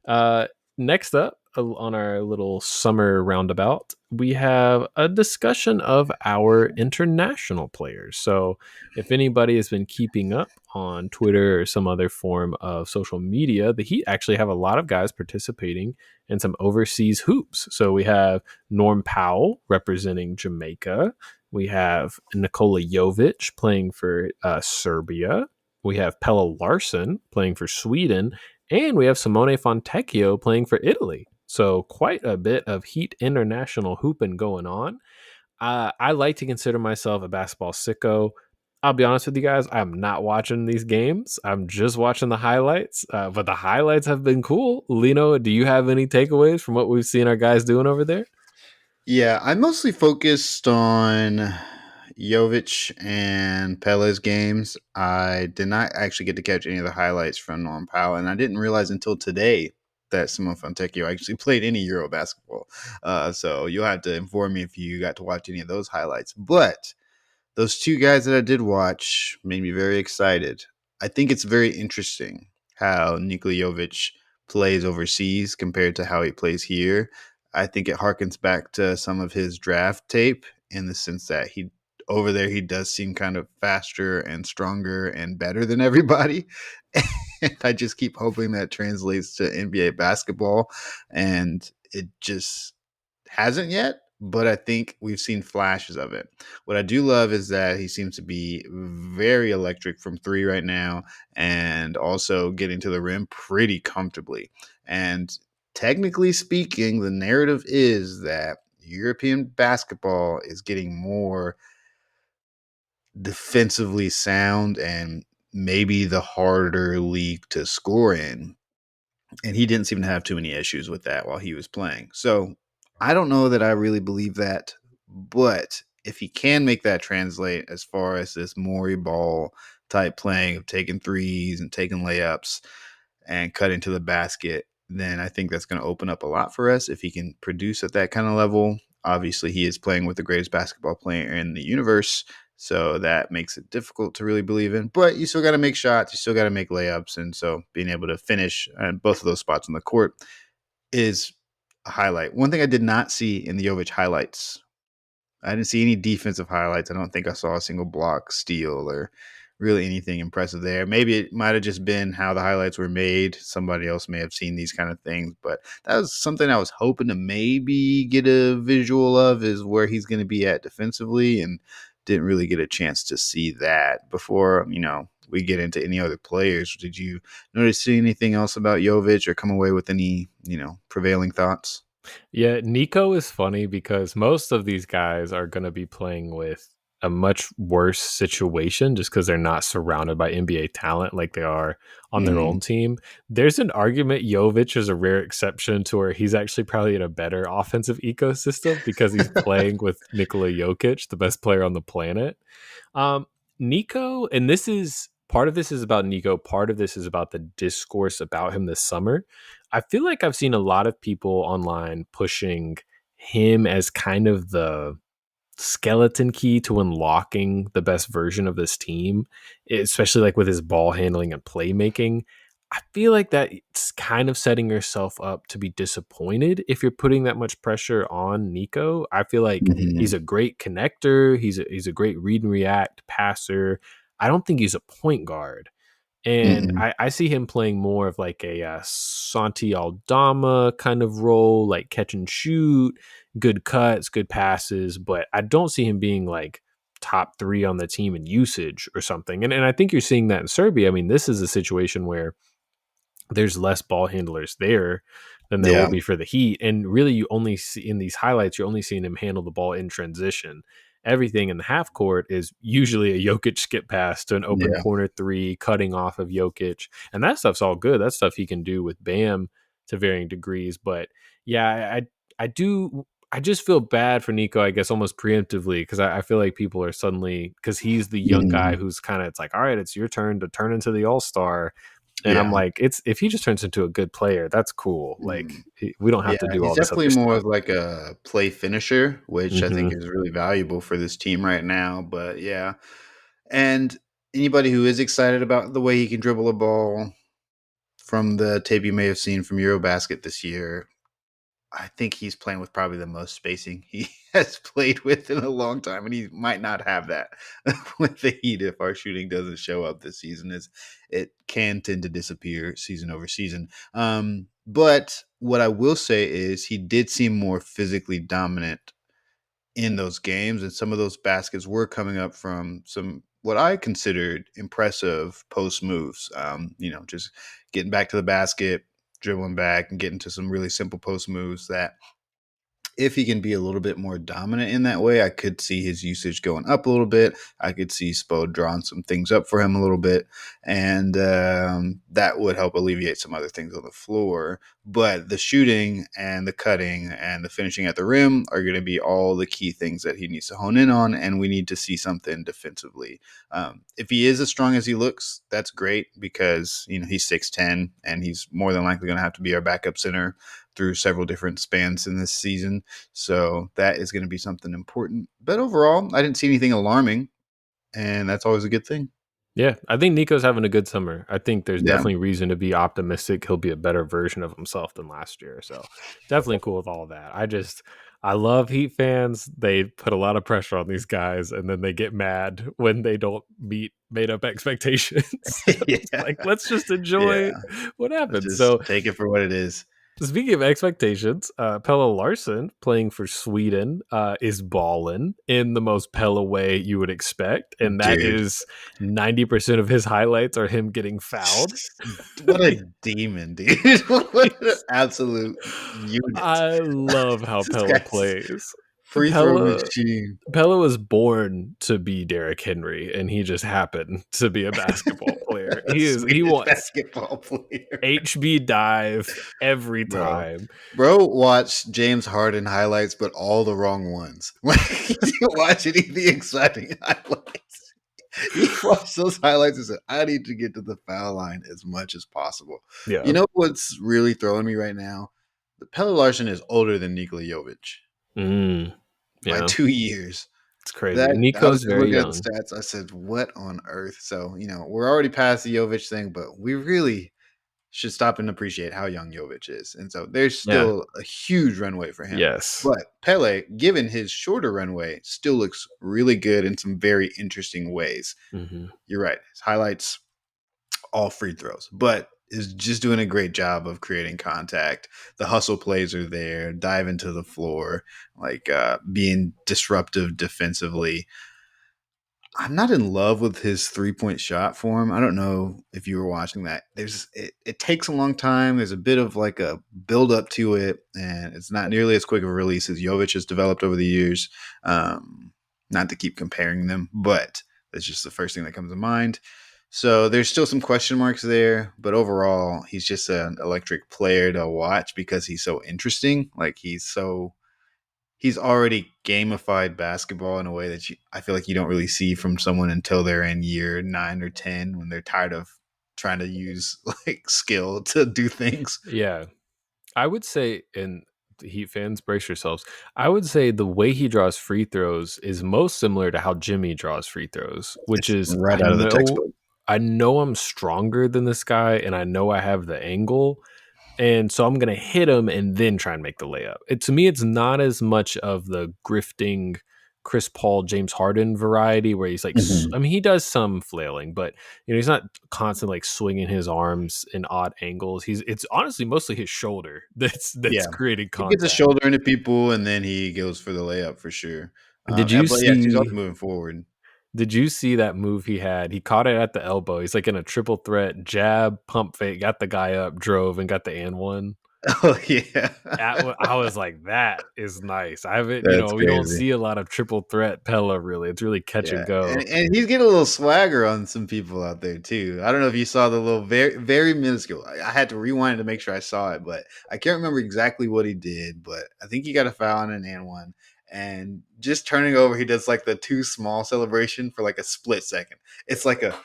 Uh, Next up on our little summer roundabout, we have a discussion of our international players. So, if anybody has been keeping up on Twitter or some other form of social media, the Heat actually have a lot of guys participating in some overseas hoops. So, we have Norm Powell representing Jamaica. We have Nikola Jovic playing for Serbia. We have Pella Larson playing for Sweden, and we have Simone Fontecchio playing for Italy. So quite a bit of Heat international hooping going on. I like to consider myself a basketball sicko. I'll be honest with you guys, I'm not watching these games. I'm just watching the highlights, but the highlights have been cool. Lino, do you have any takeaways from what we've seen our guys doing over there? Yeah, I mostly focused on Jovic and Pele's games. I did not actually get to catch any of the highlights from Norm Powell, and I didn't realize until today that Simone Fontecchio actually played any Euro basketball. So you'll have to inform me if you got to watch any of those highlights. But those 2 guys that I did watch made me very excited. I think it's very interesting how Nikola Jovic plays overseas compared to how he plays here. I think it harkens back to some of his draft tape in the sense that he over there he does seem kind of faster and stronger and better than everybody. And I just keep hoping that translates to NBA basketball, and it just hasn't yet, but I think we've seen flashes of it. What I do love is that he seems to be very electric from 3 right now and also getting to the rim pretty comfortably. And technically speaking, the narrative is that European basketball is getting more defensively sound and maybe the harder league to score in, and he didn't seem to have too many issues with that while he was playing. So I don't know that I really believe that, but if he can make that translate as far as this Maury ball type playing of taking threes and taking layups and cutting to the basket, then I think that's going to open up a lot for us if he can produce at that kind of level. Obviously, he is playing with the greatest basketball player in the universe, so that makes it difficult to really believe in. But you still got to make shots, you still got to make layups, and so being able to finish at both of those spots on the court is a highlight. One thing I did not see in the Jovic highlights, I didn't see any defensive highlights. I don't think I saw a single block, steal, or really anything impressive there. Maybe it might have just been how the highlights were made. Somebody else may have seen these kind of things, but that was something I was hoping to maybe get a visual of, is where he's going to be at defensively, and didn't really get a chance to see that before, we get into any other players. Did you notice anything else about Jovic or come away with any, prevailing thoughts? Yeah, Nico is funny because most of these guys are going to be playing with a much worse situation just because they're not surrounded by NBA talent like they are on their Mm-hmm. own team. There's an argument Jovic is a rare exception to where he's actually probably in a better offensive ecosystem because he's playing with Nikola Jokic, the best player on the planet. Um, Nico, and this is part of this is about Nico, part of this is about the discourse about him this summer. I feel like I've seen a lot of people online pushing him as kind of the skeleton key to unlocking the best version of this team, especially like with his ball handling and playmaking. I feel like that it's kind of setting yourself up to be disappointed if you're putting that much pressure on Nico. I feel like he's Mm-hmm. a great connector. He's a great read and react passer. I don't think he's a point guard. And Mm-hmm. I see him playing more of like a Santi Aldama kind of role, like catch and shoot, good cuts, good passes. But I don't see him being like top 3 on the team in usage or something. And I think you're seeing that in Serbia. I mean, this is a situation where there's less ball handlers there. than there will Yeah. be for the Heat. And really, you only see in these highlights, you're only seeing him handle the ball in transition. Everything in the half court is usually a Jokic skip pass to an open Yeah. corner three, cutting off of Jokic. And that stuff's all good. That stuff he can do with Bam to varying degrees. But yeah, I do. I just feel bad for Nico, I guess, almost preemptively, because I feel like people are suddenly, because he's the young guy Mhm. who's kind of, it's like, all right, it's your turn to turn into the all-star. And I'm Yeah. like, it's if he just turns into a good player, that's cool. Like, Mhm. we don't have Yeah, to do he's all this definitely other more stuff. of like a play finisher, which I think Hmm. is really valuable for this team right now. But yeah, and anybody who is excited about the way he can dribble a ball from the tape you may have seen from Eurobasket this year, I think he's playing with probably the most spacing he has played with in a long time, and he might not have that with the Heat if our shooting doesn't show up this season. As it can tend to disappear season over season. But what I will say is he did seem more physically dominant in those games, and some of those baskets were coming up from some what I considered impressive post moves. Just getting back to the basket, dribbling back, and getting to some really simple post moves that if he can be a little bit more dominant in that way, I could see his usage going up a little bit. I could see Spo drawing some things up for him a little bit, and that would help alleviate some other things on the floor. But the shooting and the cutting and the finishing at the rim are going to be all the key things that he needs to hone in on, and we need to see something defensively. If he is as strong as he looks, that's great because he's 6'10", and he's more than likely going to have to be our backup center through several different spans in this season. So that is going to be something important. But overall, I didn't see anything alarming, and that's always a good thing. Yeah, I think Nico's having a good summer. I think there's Yeah. definitely reason to be optimistic. He'll be a better version of himself than last year. So definitely cool with all of that. I love Heat fans. They put a lot of pressure on these guys, and then they get mad when they don't meet made up expectations. It's Yeah. like, let's just enjoy Yeah. what Let's happens. just So take it for what it is. speaking of expectations, Pelle Larsson playing for Sweden is balling in the most Pelle way you would expect, and that Dude. is 90% of his highlights are him getting fouled. What a demon, dude. What an absolute unit. I love how This Pelle guy's plays. free throw Pelle machine. Pelle was born to be Derrick Henry, and he just happened to be a basketball player. A He Swedish wants basketball player. HB dive every Bro. time. Bro watched James Harden highlights, but all the wrong ones. Like, he didn't watch any of the exciting highlights. He watched those highlights and said, I need to get to the foul line as much as possible. You Yeah. know what's really throwing me right now? The Pelle Larson is older than Nikola Jovic Mm, by yeah. 2 years. It's crazy. That I was Nico's just very looking at the young. stats. I said, what on earth? So, we're already past the Jovic thing, but we really should stop and appreciate how young Jovic is. And so there's Yeah. still a huge runway for him. Yes. But Pele, given his shorter runway, still looks really good in some very interesting ways. Hmm. You're right. His highlights, all free throws, but is just doing a great job of creating contact. The hustle plays are there, dive into the floor, like being disruptive defensively. I'm not in love with his 3-point shot form. I don't know if you were watching that. It takes a long time. There's a bit of like a build up to it, and it's not nearly as quick of a release as Jovic has developed over the years. Not to keep comparing them, but that's just the first thing that comes to mind. So there's still some question marks there, but overall, he's just an electric player to watch because he's so interesting. Like he's already gamified basketball in a way that I feel like you don't really see from someone until they're in year 9 or 10 when they're tired of trying to use like skill to do things. Yeah. I would say, and the Heat fans, brace yourselves. I would say the way he draws free throws is most similar to how Jimmy draws free throws, which It's is right out of the textbook. I know I'm stronger than this guy, and I know I have the angle, and so I'm gonna hit him and then try and make the layup. To me, it's not as much of the grifting Chris Paul, James Harden variety where he's like, Mhm. I mean, he does some flailing, but he's not constantly like swinging his arms in odd angles. It's honestly mostly his shoulder that's Yeah. creating He gets a contact. shoulder into people and then he goes for the layup for sure. Did you But yes, he's always see? moving forward. Did you see that move he had? He caught it at the elbow. He's like in a triple threat jab, pump fake, got the guy up, drove, and got the and one. Oh yeah, I was like, that is nice. I haven't, that's we don't crazy. see a lot of triple threat Pella really. It's really catch and Yeah, and go. and he's getting a little swagger on some people out there too. I don't know if you saw the little very minuscule. I had to rewind to make sure I saw it, but I can't remember exactly what he did. But I think he got a foul on an and one, and just turning over, he does like the too small celebration for like a split second. It's like a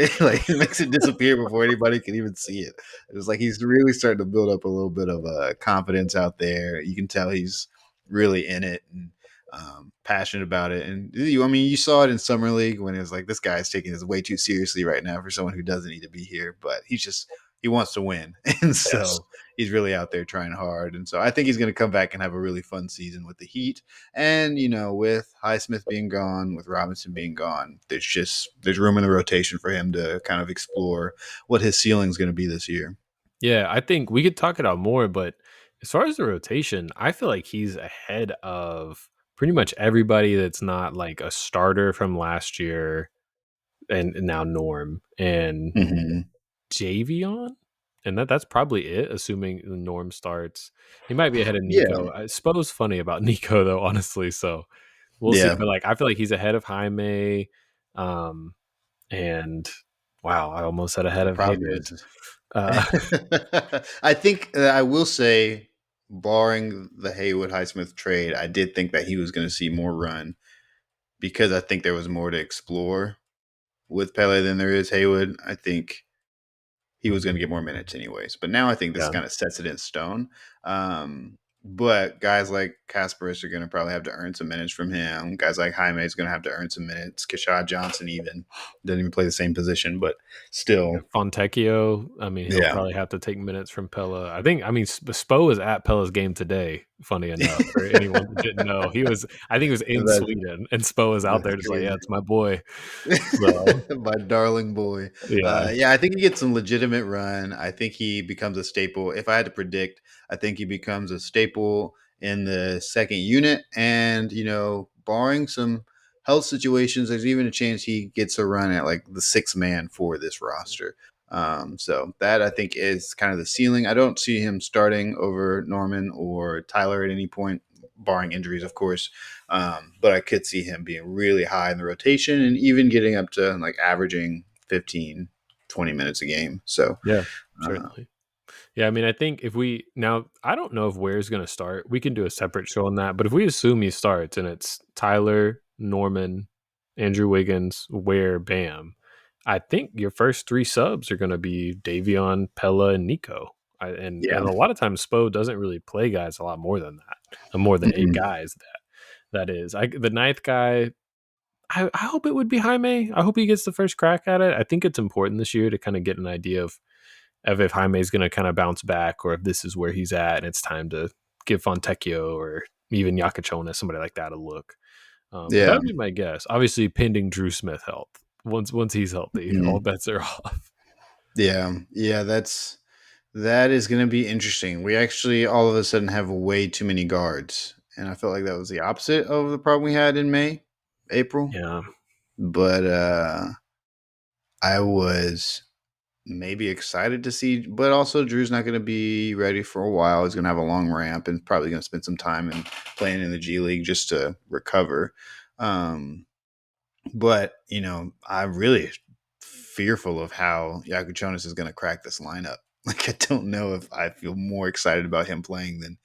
it makes it disappear before anybody can even see it. It was like he's really starting to build up a little bit of confidence out there. You can tell he's really in it. And passionate about it. And I mean, you saw it in summer league when it was like this guy's taking this way too seriously right now for someone who doesn't need to be here, but he wants to win, and Yes. so he's really out there trying hard. And so I think he's going to come back and have a really fun season with the Heat. And with Highsmith being gone, with Robinson being gone, there's room in the rotation for him to kind of explore what his ceiling is going to be this year. Yeah, I think we could talk it out more, but as far as the rotation, I feel like he's ahead of pretty much everybody that's not like a starter from last year and now Norm and Mm-hmm. Javion. And that's probably it, assuming Norm starts. He might be ahead of Yeah, Nico. I suppose funny about Nico though, honestly. So we'll see. yeah. But like I feel like he's ahead of Jaime. Um and wow, I almost said ahead The of problem Haywood. is Uh I think I will say, barring the Haywood Highsmith trade, I did think that he was going to see more run because I think there was more to explore with Pele than there is Haywood. I think he was going to get more minutes anyways. But now I think this yeah. kind of sets it in stone. But guys like Kasparis are going to probably have to earn some minutes from him. Guys like Jaime is going to have to earn some minutes. Kashad Johnson even doesn't even play the same position, but Yeah, still, Fontecchio, I mean, he'll yeah. probably have to take minutes from Pella. I mean, Spo was at Pella's game today, funny enough, for anyone that didn't know. I think he was in that's Sweden, and Spo was out that's there just like, yeah, crazy. it's my boy. So, My darling boy. yeah, Yeah, I think he gets some legitimate run. I think he becomes a staple. If I had to predict, I think he becomes a staple in the second unit. And, barring some health situations, there's even a chance he gets a run at like the sixth man for this roster. So that I think is kind of the ceiling. I don't see him starting over Norman or Tyler at any point, barring injuries, of course. But I could see him being really high in the rotation and even getting up to like averaging 15, 20 minutes a game. So, yeah, uh, certainly. Yeah, I mean, I think if we now, I don't know if Ware's going to start. We can do a separate show on that. But if we assume he starts and it's Tyler, Norman, Andrew Wiggins, Ware, Bam, I think your first three subs are going to be Davion, Pella, and Nico. And yeah. a lot of times Spo doesn't really play guys a lot more than that, more than eight Mm-mm. guys. That is, the ninth guy. I hope it would be Jaime. I hope he gets the first crack at it. I think it's important this year to kind of get an idea of if Jaime is going to kind of bounce back or if this is where he's at and it's time to give Fontecchio or even Yakachona, somebody like that, a look. But that Yeah. would be my guess. Obviously, pending Drew Smith health. Once he's healthy, all Mm-mm. bets are off. Yeah. Yeah. That is going to be interesting. We actually all of a sudden have way too many guards. And I felt like that was the opposite of the problem we had in April. Yeah, But I was maybe excited to see, but also Drew's not going to be ready for a while. He's going to have a long ramp and probably going to spend some time in playing in the G League just to recover. Um, but I'm really fearful of how Yakuchonis is going to crack this lineup. Like, I don't know if I feel more excited about him playing than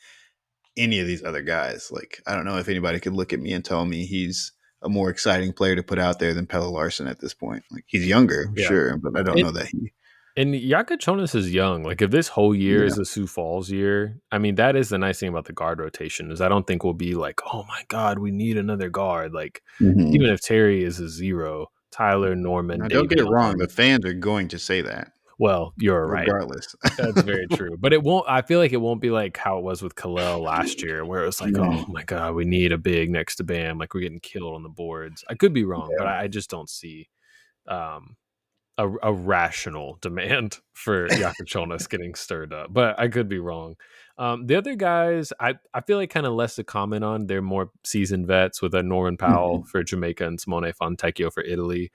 any of these other guys. Like, I don't know if anybody could look at me and tell me he's a more exciting player to put out there than Pelle Larson at this point. Like, he's younger, yeah. sure, but I don't And know that he. and Yakachonis is young. Like if this whole year Yeah. is a Sioux Falls year, I mean that is the nice thing about the guard rotation is I don't think we'll be like, oh my god, we need another guard. Like even Mhm. if Terry is a zero, Tyler, Norman, Now, don't get it wrong. The Davion. fans are going to say that Well, you're right. regardless. That's very true. But it won't. I feel like it won't be like how it was with Khalil last year, where it was like, oh Mm, my god, we need a big next to Bam. Like we're getting killed on the boards. I could be wrong, but yeah. I just don't see. Um, a rational demand for Yakachonis getting stirred up, but I could be wrong. The other guys, I feel like kind of less to comment on. They're more seasoned vets with a Norman Powell Mhm. for Jamaica and Simone Fontecchio for Italy.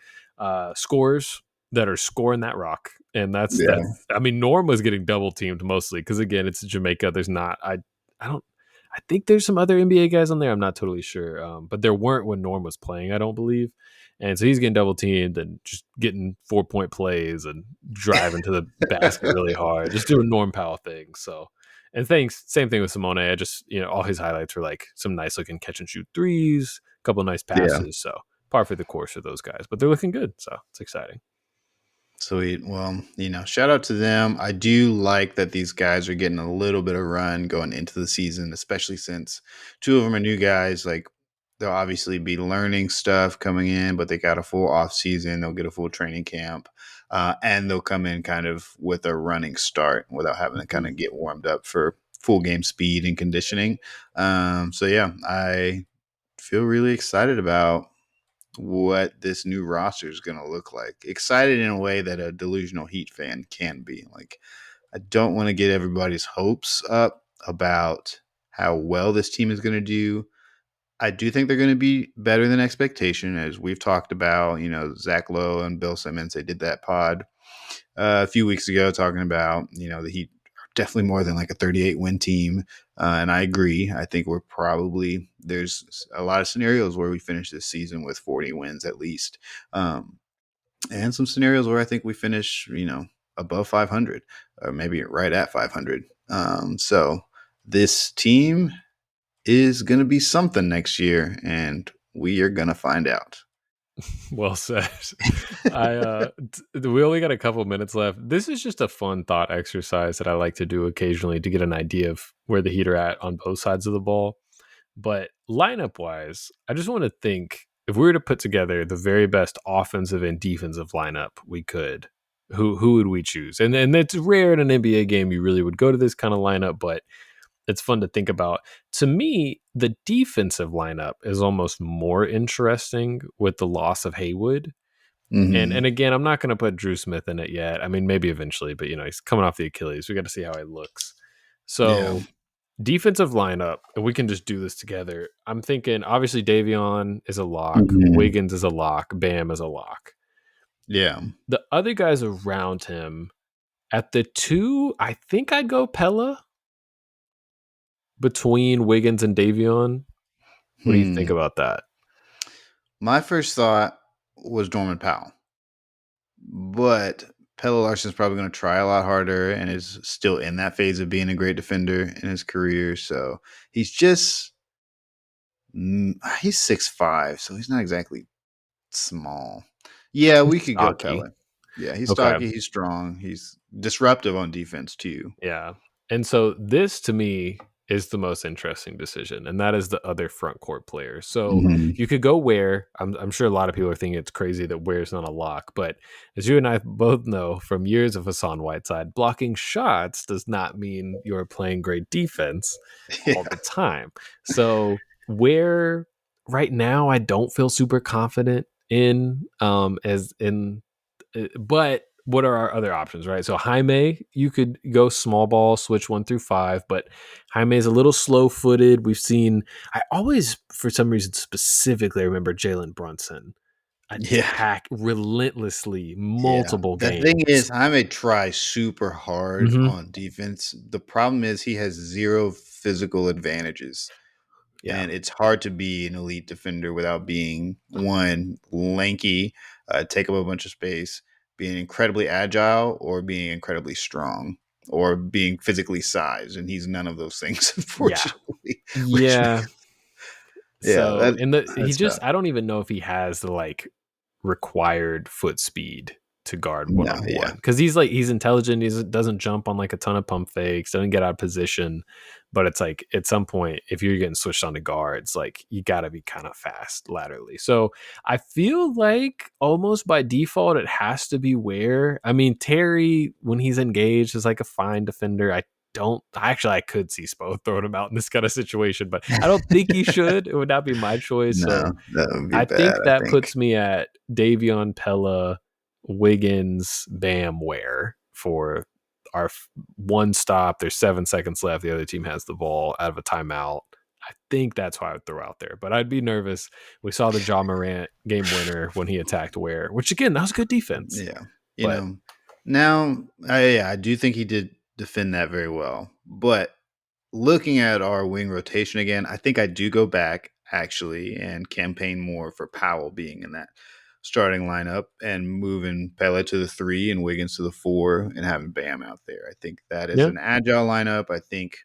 Scores. that are scoring that rock. And that's Yeah. I mean, Norm was getting double teamed mostly because again, it's Jamaica. There's not I don't I think there's some other NBA guys on there. I'm not totally sure, but there weren't when Norm was playing. I don't believe, and so he's getting double teamed and just getting 4 point plays and driving to the basket really hard, just doing Norm Powell things. So, and thanks, same thing with Simone. I just all his highlights were like some nice looking catch and shoot threes, a couple of nice Yeah. passes. So par for the course for those guys, but they're looking good. So it's exciting. Sweet. Well, shout out to them. I do like that these guys are getting a little bit of run going into the season, especially since two of them are new guys. Like they'll obviously be learning stuff coming in, but they got a full off season. They'll get a full training camp, and they'll come in kind of with a running start without having to kind Mhm. of get warmed up for full game speed and conditioning. So yeah, I feel really excited about what this new roster is going to look like. Excited in a way that a delusional Heat fan can be. Like, I don't want to get everybody's hopes up about how well this team is going to do. I do think they're going to be better than expectation, as we've talked about. Zach Lowe and Bill Simmons, they did that pod a few weeks ago talking about, the Heat are definitely more than like a 38 win team. And I agree. I think there's a lot of scenarios where we finish this season with 40 wins at least. Um, and some scenarios where I think we finish, above 500 or maybe right at 500. So this team is going to be something next year, and we are going to find out. Well said. We only got a couple minutes left. This is just a fun thought exercise that I like to do occasionally to get an idea of where the Heat are at on both sides of the ball. But lineup wise, I just want to think if we were to put together the very best offensive and defensive lineup we could, who would we choose? And it's rare in an NBA game you really would go to this kind of lineup, but it's fun to think about. To me, the defensive lineup is almost more interesting with the loss of Haywood. And Hmm. again, I'm not going to put Drew Smith in it yet. I mean, maybe eventually, but he's coming off the Achilles. We got to see how he looks. Yeah. So defensive lineup, and we can just do this together. I'm thinking obviously Davion is a lock, Hmm. Wiggins is a lock, Bam is a lock. Yeah. The other guys around him at the two, I think I'd go Pella between Wiggins and Davion. What do you think Hmm. about that? My first thought was Norman Powell, but Pelle Larson's probably going to try a lot harder and is still in that phase of being a great defender in his career. So he's just he's 6'5", so he's not exactly small. Yeah, He's we could go stocky. Pelle. Yeah, he's Okay. stocky. He's strong. He's disruptive on defense too. Yeah. And so this to me is the most interesting decision, and that is the other front court player. So Hmm. you could go Ware. I'm sure a lot of people are thinking it's crazy that Ware's not a lock, but as you and I both know from years of Hassan Whiteside, blocking shots does not mean you're playing great defense all Yeah. the time. So Ware right now I don't feel super confident in as in but what are our other options, right? So Jaime, you could go small ball, switch 1 through 5, but Jaime is a little slow footed. We've seen, I always, for some reason, specifically remember Jalen Brunson Yeah. attack relentlessly Yeah. multiple The thing games. is, I may try super hard Hmm. on defense. The problem is he has zero physical advantages. Yeah. And it's hard to be an elite defender without being one lanky, take up a bunch of space, being incredibly agile, or being incredibly strong, or being physically sized. And he's none of those things, Yeah. unfortunately. Which Yeah. yeah, So in he that's just tough. I don't even know if he has the like required foot speed to guard one No, on yeah, one because he's intelligent. He doesn't jump on like a ton of pump fakes, doesn't get out of position. But it's like at some point, if you're getting switched on to guards, like you got to be kind of fast laterally. So I feel like almost by default, it has to be Ware. I mean, Terry when he's engaged is like a fine defender. I could see Spo throwing him out in this kind of situation, but I don't think he should. It would not be my choice. So no, that would be I bad. think I that think. puts me at Davion Pella, Wiggins, Bam, Ware for our one stop. There's 7 seconds left. The other team has the ball out of a timeout. I think that's why I would throw out there, but I'd be nervous. We saw the John Morant game winner when he attacked Ware, which again, that was good defense. Yeah. You But know, now I do think he did defend that very well. But looking at our wing rotation again, I think I do go back actually and campaign more for Powell being in that starting lineup and moving Pele to the 3 and Wiggins to the 4 and having Bam out there. I think that is yeah, an agile lineup. I think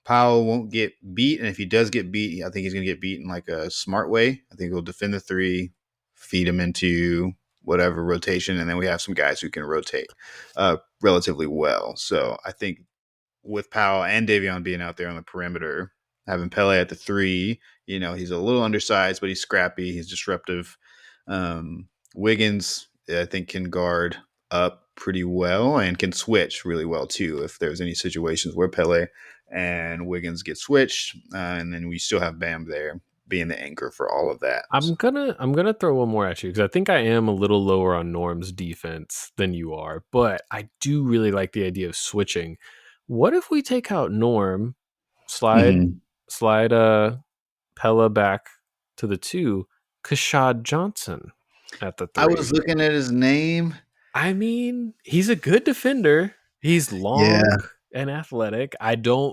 Powell won't get beat, and if he does get beat, I think he's going to get beat in like a smart way. I think he'll defend the 3, feed him into whatever rotation, and then we have some guys who can rotate relatively well. So I think with Powell and Davion being out there on the perimeter, having Pele at the 3, he's a little undersized, but he's scrappy, he's disruptive. Wiggins, I think, can guard up pretty well and can switch really well too if there's any situations where Pele and Wiggins get switched, and then we still have Bam there being the anchor for all of that. I'm gonna throw one more at you because I think I am a little lower on Norm's defense than you are, but I do really like the idea of switching. What if we take out Norm, slide Mhm. slide Pella back to the 2, Kashad Johnson at the I was 3? looking at his name. I mean, he's a good defender. He's long Yeah, and athletic.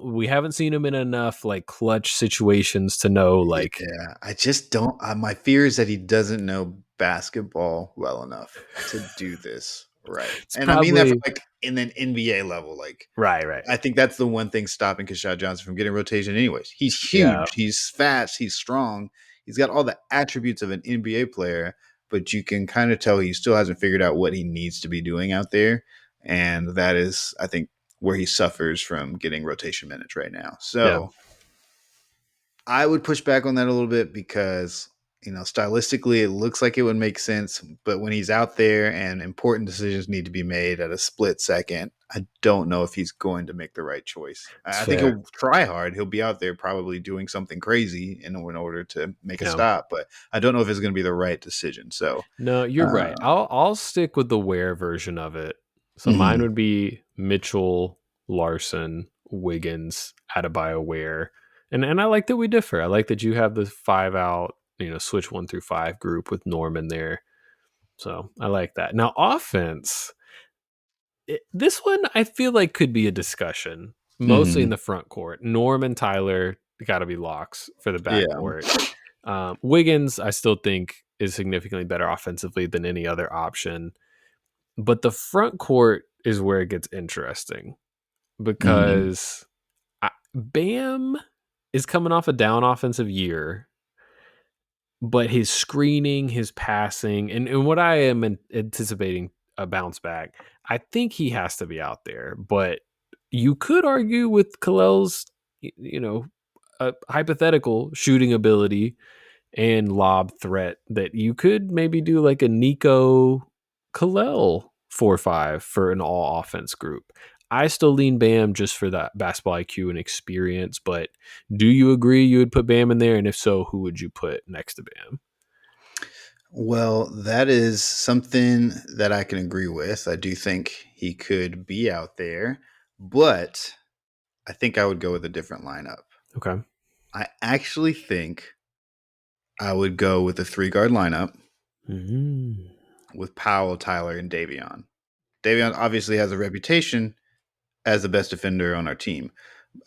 We haven't seen him in enough like clutch situations to know like yeah. I just don't. My fear is that he doesn't know basketball well enough to do this right, it's and I mean that for probably like in an NBA level. Like, right. I think that's the one thing stopping Kashad Johnson from getting rotation. Anyways, he's Yeah. huge, he's fast, he's strong, he's got all the attributes of an NBA player, but you can kind of tell he still hasn't figured out what he needs to be doing out there, and that is, I think, where he suffers from getting rotation minutes right now. Yeah. So I would push back on that a little bit because, stylistically, it looks like it would make sense. But when he's out there and important decisions need to be made at a split second, I don't know if he's going to make the right choice. It's I think fair. he'll try hard. He'll be out there probably doing something crazy in order to make a Yeah. stop. But I don't know if it's going to be the right decision. So, No, you're right. uh, I'll stick with the Ware version of it. So mine mhm, would be Mitchell, Larson, Wiggins, Adebayo, Ware. And I like that we differ. I like that you have the 5 out, switch 1 through 5 group with Norman there. So I like that. Now offense, this one I feel like could be a discussion, mostly in mhm, the front court. Norm and Tyler got to be locks for the back yeah. court. Wiggins, I still think, is significantly better offensively than any other option. But the front court is where it gets interesting Mhm, because Bam is coming off a down offensive year, but his screening, his passing, and what I am anticipating a bounce back, I think he has to be out there. But you could argue with Kalel's, hypothetical shooting ability and lob threat that you could maybe do like a Nico Kalel 4-5 for an all offense group. I still lean Bam just for that basketball IQ and experience, but do you agree you would put Bam in there? And if so, who would you put next to Bam? Well, that is something that I can agree with. I do think he could be out there, but I think I would go with a different lineup. Okay. I actually think I would go with a 3 guard lineup Mm-hmm. with Powell, Tyler, and Davion. Davion obviously has a reputation as the best defender on our team,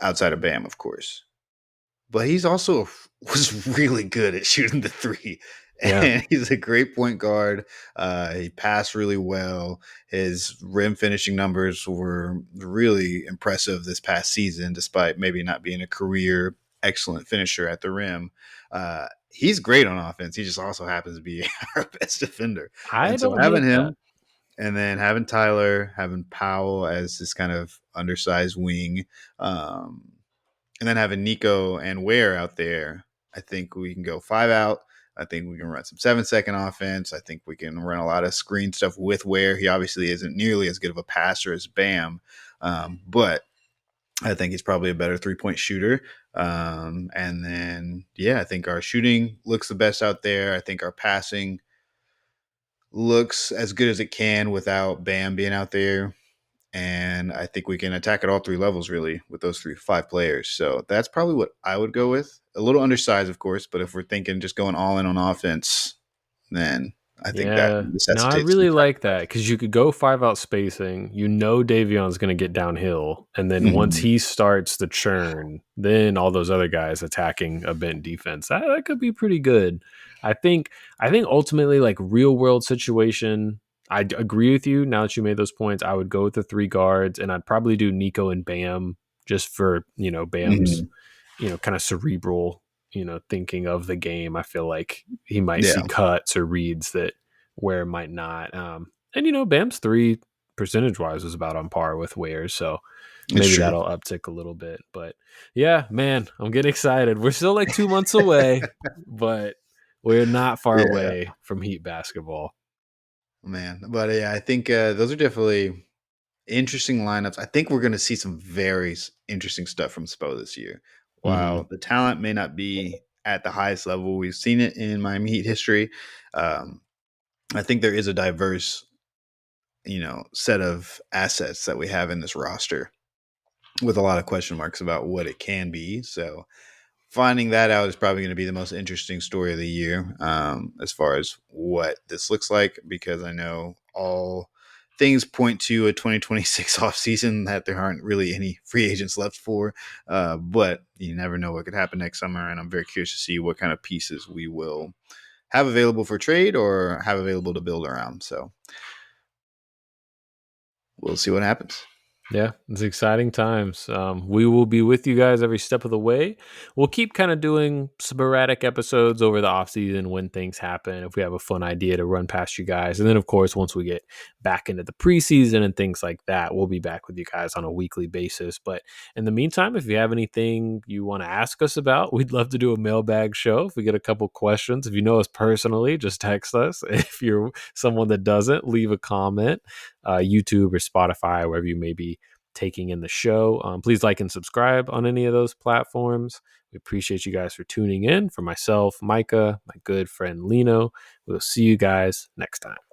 outside of Bam, of course. But he's also was really good at shooting the 3, Yeah. and he's a great point guard. He passed really well. His rim finishing numbers were really impressive this past season, despite maybe not being a career excellent finisher at the rim. He's great on offense. He just also happens to be our best defender. I And so don't having hate that. him and then having Tyler, having Powell as this kind of undersized wing, um, and then having Nico and Ware out there, I think we can go 5 out. I think we can run some 7-second offense. I think we can run a lot of screen stuff with Ware. He obviously isn't nearly as good of a passer as Bam, but I think he's probably a better 3-point shooter. And then, yeah, I think our shooting looks the best out there. I think our passing looks as good as it can without Bam being out there. And I think we can attack at all 3 levels really with those 5 players. So that's probably what I would go with. A little undersized, of course, but if we're thinking just going all in on offense, then I think that Yeah. No, I necessitates some really like that sacrifice. because you could go 5 out spacing. You know Davion's going to get downhill. And then once Mhm. he starts the churn, then all those other guys attacking a bent defense. That could be pretty good. I think ultimately, like real world situation, agree with you. Now that you made those points, I would go with the 3 guards and I'd probably do Nico and Bam just for, Bam's, Mhm. kind of cerebral, thinking of the game. I feel like he might Yeah, see cuts or reads that Ware might not. And Bam's 3 percentage wise was about on par with Ware's, so it's maybe true. that'll uptick a little bit. But yeah, man, I'm getting excited. We're still like 2 months away, but we're not far Yeah, away from Heat basketball. man. But yeah, I think those are definitely interesting lineups. I think we're going to see some very interesting stuff from Spo this year. Hmm. While the talent may not be at the highest level, we've seen it in Miami Heat history. Um, I think there is a diverse, set of assets that we have in this roster with a lot of question marks about what it can be. So finding that out is probably going to be the most interesting story of the year, as far as what this looks like, because I know all things point to a 2026 offseason that there aren't really any free agents left for. But you never know what could happen next summer. And I'm very curious to see what kind of pieces we will have available for trade or have available to build around. So we'll see what happens. Yeah, it's exciting times. We will be with you guys every step of the way. We'll keep kind of doing sporadic episodes over the off season when things happen. If we have a fun idea to run past you guys, and then of course once we get back into the preseason and things like that, we'll be back with you guys on a weekly basis. But in the meantime, if you have anything you want to ask us about, we'd love to do a mailbag show. If we get a couple questions, if you know us personally, just text us. If you're someone that doesn't, leave a comment. YouTube or Spotify, wherever you may be taking in the show. Please like and subscribe on any of those platforms. We appreciate you guys for tuning in. For myself, Micah, my good friend Lino, we'll see you guys next time.